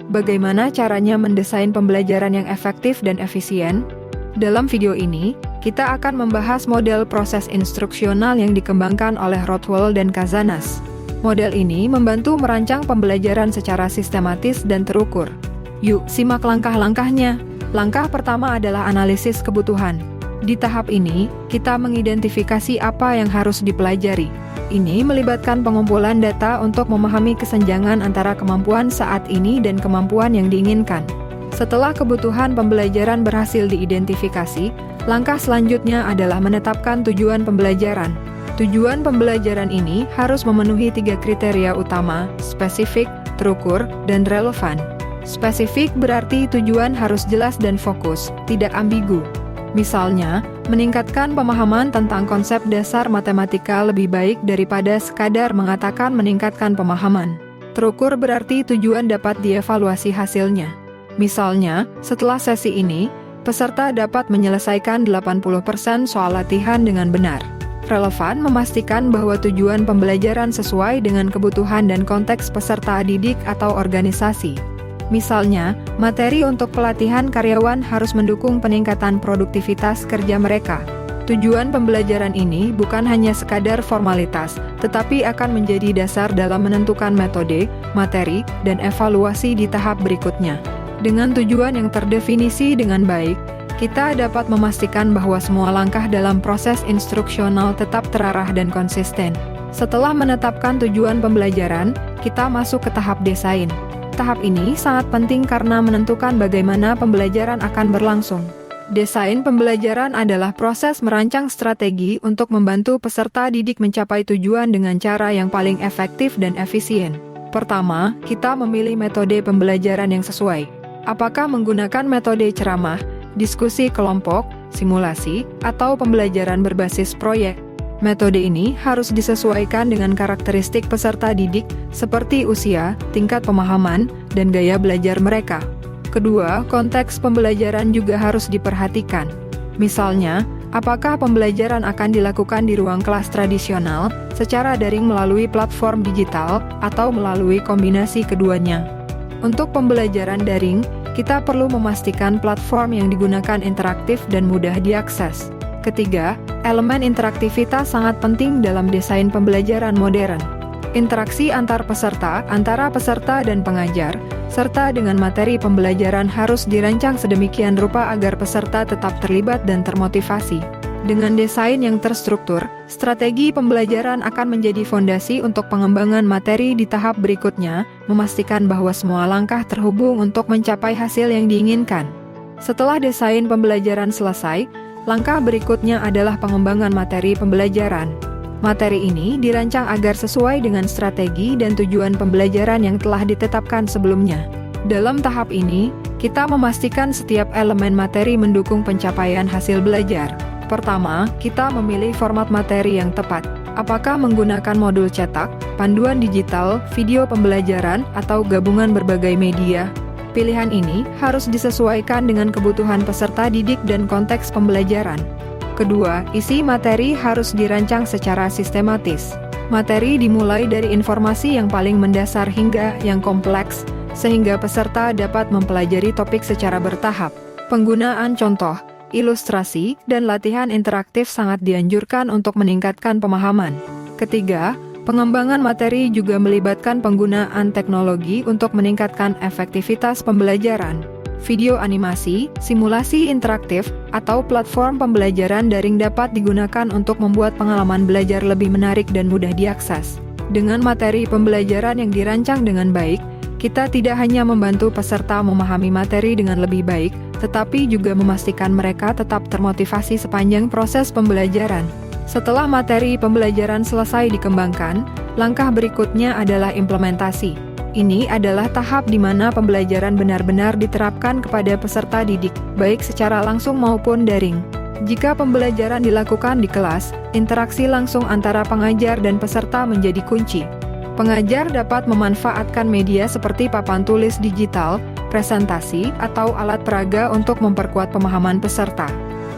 Bagaimana caranya mendesain pembelajaran yang efektif dan efisien? Dalam video ini, kita akan membahas model proses instruksional yang dikembangkan oleh Rothwell dan Cazanas. Model ini membantu merancang pembelajaran secara sistematis dan terukur. Yuk, simak langkah-langkahnya. Langkah pertama adalah analisis kebutuhan. Di tahap ini, kita mengidentifikasi apa yang harus dipelajari. Ini melibatkan pengumpulan data untuk memahami kesenjangan antara kemampuan saat ini dan kemampuan yang diinginkan. Setelah kebutuhan pembelajaran berhasil diidentifikasi, langkah selanjutnya adalah menetapkan tujuan pembelajaran. Tujuan pembelajaran ini harus memenuhi 3 kriteria utama: spesifik, terukur, dan relevan. Spesifik berarti tujuan harus jelas dan fokus, tidak ambigu. Misalnya, meningkatkan pemahaman tentang konsep dasar matematika lebih baik daripada sekadar mengatakan meningkatkan pemahaman. Terukur berarti tujuan dapat dievaluasi hasilnya. Misalnya, setelah sesi ini, peserta dapat menyelesaikan 80% soal latihan dengan benar. Relevan memastikan bahwa tujuan pembelajaran sesuai dengan kebutuhan dan konteks peserta didik atau organisasi. Misalnya, materi untuk pelatihan karyawan harus mendukung peningkatan produktivitas kerja mereka. Tujuan pembelajaran ini bukan hanya sekadar formalitas, tetapi akan menjadi dasar dalam menentukan metode, materi, dan evaluasi di tahap berikutnya. Dengan tujuan yang terdefinisi dengan baik, kita dapat memastikan bahwa semua langkah dalam proses instruksional tetap terarah dan konsisten. Setelah menetapkan tujuan pembelajaran, kita masuk ke tahap desain. Tahap ini sangat penting karena menentukan bagaimana pembelajaran akan berlangsung. Desain pembelajaran adalah proses merancang strategi untuk membantu peserta didik mencapai tujuan dengan cara yang paling efektif dan efisien. Pertama, kita memilih metode pembelajaran yang sesuai. Apakah menggunakan metode ceramah, diskusi kelompok, simulasi, atau pembelajaran berbasis proyek? Metode ini harus disesuaikan dengan karakteristik peserta didik seperti usia, tingkat pemahaman, dan gaya belajar mereka. Kedua, konteks pembelajaran juga harus diperhatikan. Misalnya, apakah pembelajaran akan dilakukan di ruang kelas tradisional, secara daring melalui platform digital, atau melalui kombinasi keduanya? Untuk pembelajaran daring, kita perlu memastikan platform yang digunakan interaktif dan mudah diakses. Ketiga, elemen interaktivitas sangat penting dalam desain pembelajaran modern. Interaksi antara peserta dan pengajar, serta dengan materi pembelajaran harus dirancang sedemikian rupa agar peserta tetap terlibat dan termotivasi. Dengan desain yang terstruktur, strategi pembelajaran akan menjadi fondasi untuk pengembangan materi di tahap berikutnya, memastikan bahwa semua langkah terhubung untuk mencapai hasil yang diinginkan. Setelah desain pembelajaran selesai, langkah berikutnya adalah pengembangan materi pembelajaran. Materi ini dirancang agar sesuai dengan strategi dan tujuan pembelajaran yang telah ditetapkan sebelumnya. Dalam tahap ini, kita memastikan setiap elemen materi mendukung pencapaian hasil belajar. Pertama, kita memilih format materi yang tepat. Apakah menggunakan modul cetak, panduan digital, video pembelajaran, atau gabungan berbagai media? Pilihan ini harus disesuaikan dengan kebutuhan peserta didik dan konteks pembelajaran. Kedua, isi materi harus dirancang secara sistematis. Materi dimulai dari informasi yang paling mendasar hingga yang kompleks, sehingga peserta dapat mempelajari topik secara bertahap. Penggunaan contoh, ilustrasi, dan latihan interaktif sangat dianjurkan untuk meningkatkan pemahaman. Ketiga, pengembangan materi juga melibatkan penggunaan teknologi untuk meningkatkan efektivitas pembelajaran. Video animasi, simulasi interaktif, atau platform pembelajaran daring dapat digunakan untuk membuat pengalaman belajar lebih menarik dan mudah diakses. Dengan materi pembelajaran yang dirancang dengan baik, kita tidak hanya membantu peserta memahami materi dengan lebih baik, tetapi juga memastikan mereka tetap termotivasi sepanjang proses pembelajaran. Setelah materi pembelajaran selesai dikembangkan, langkah berikutnya adalah implementasi. Ini adalah tahap di mana pembelajaran benar-benar diterapkan kepada peserta didik, baik secara langsung maupun daring. Jika pembelajaran dilakukan di kelas, interaksi langsung antara pengajar dan peserta menjadi kunci. Pengajar dapat memanfaatkan media seperti papan tulis digital, presentasi, atau alat peraga untuk memperkuat pemahaman peserta.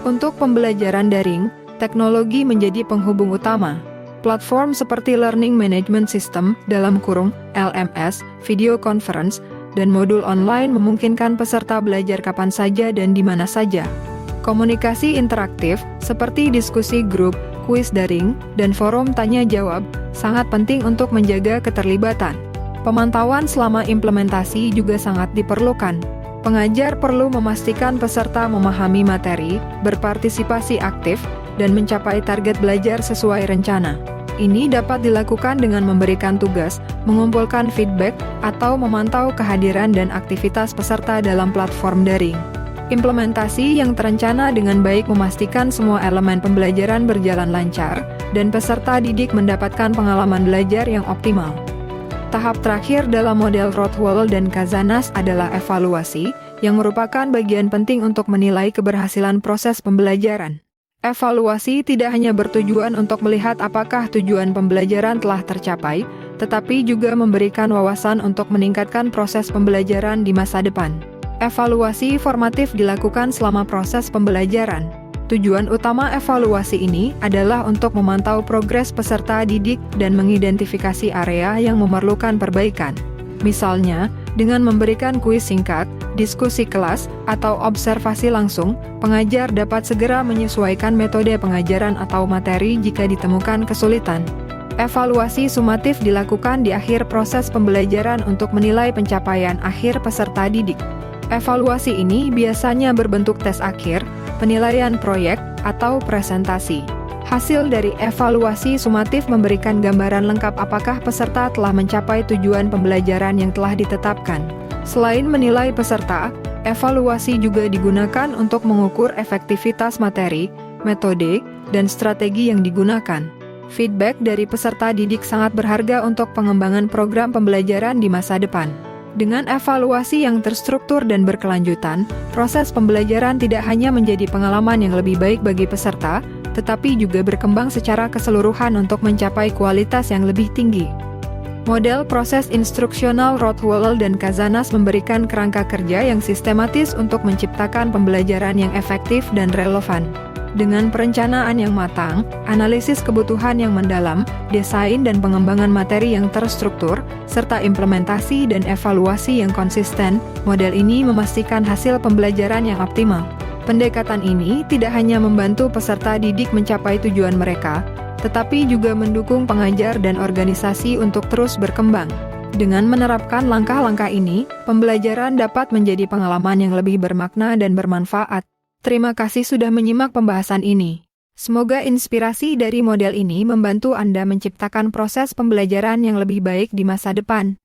Untuk pembelajaran daring, teknologi menjadi penghubung utama. Platform seperti Learning Management System (LMS), video conference, dan modul online memungkinkan peserta belajar kapan saja dan di mana saja. Komunikasi interaktif, seperti diskusi grup, kuis daring, dan forum tanya-jawab, sangat penting untuk menjaga keterlibatan. Pemantauan selama implementasi juga sangat diperlukan. Pengajar perlu memastikan peserta memahami materi, berpartisipasi aktif, dan mencapai target belajar sesuai rencana. Ini dapat dilakukan dengan memberikan tugas, mengumpulkan feedback, atau memantau kehadiran dan aktivitas peserta dalam platform daring. Implementasi yang terencana dengan baik memastikan semua elemen pembelajaran berjalan lancar, dan peserta didik mendapatkan pengalaman belajar yang optimal. Tahap terakhir dalam model Rothwell dan Kazanas adalah evaluasi, yang merupakan bagian penting untuk menilai keberhasilan proses pembelajaran. Evaluasi tidak hanya bertujuan untuk melihat apakah tujuan pembelajaran telah tercapai, tetapi juga memberikan wawasan untuk meningkatkan proses pembelajaran di masa depan. Evaluasi formatif dilakukan selama proses pembelajaran. Tujuan utama evaluasi ini adalah untuk memantau progres peserta didik dan mengidentifikasi area yang memerlukan perbaikan. Misalnya, dengan memberikan kuis singkat, diskusi kelas, atau observasi langsung, pengajar dapat segera menyesuaikan metode pengajaran atau materi jika ditemukan kesulitan. Evaluasi sumatif dilakukan di akhir proses pembelajaran untuk menilai pencapaian akhir peserta didik. Evaluasi ini biasanya berbentuk tes akhir, penilaian proyek, atau presentasi. Hasil dari evaluasi sumatif memberikan gambaran lengkap apakah peserta telah mencapai tujuan pembelajaran yang telah ditetapkan. Selain menilai peserta, evaluasi juga digunakan untuk mengukur efektivitas materi, metode, dan strategi yang digunakan. Feedback dari peserta didik sangat berharga untuk pengembangan program pembelajaran di masa depan. Dengan evaluasi yang terstruktur dan berkelanjutan, proses pembelajaran tidak hanya menjadi pengalaman yang lebih baik bagi peserta, tetapi juga berkembang secara keseluruhan untuk mencapai kualitas yang lebih tinggi. Model proses instruksional Rothwell dan Kazanas memberikan kerangka kerja yang sistematis untuk menciptakan pembelajaran yang efektif dan relevan. Dengan perencanaan yang matang, analisis kebutuhan yang mendalam, desain dan pengembangan materi yang terstruktur, serta implementasi dan evaluasi yang konsisten, model ini memastikan hasil pembelajaran yang optimal. Pendekatan ini tidak hanya membantu peserta didik mencapai tujuan mereka, tetapi juga mendukung pengajar dan organisasi untuk terus berkembang. Dengan menerapkan langkah-langkah ini, pembelajaran dapat menjadi pengalaman yang lebih bermakna dan bermanfaat. Terima kasih sudah menyimak pembahasan ini. Semoga inspirasi dari model ini membantu Anda menciptakan proses pembelajaran yang lebih baik di masa depan.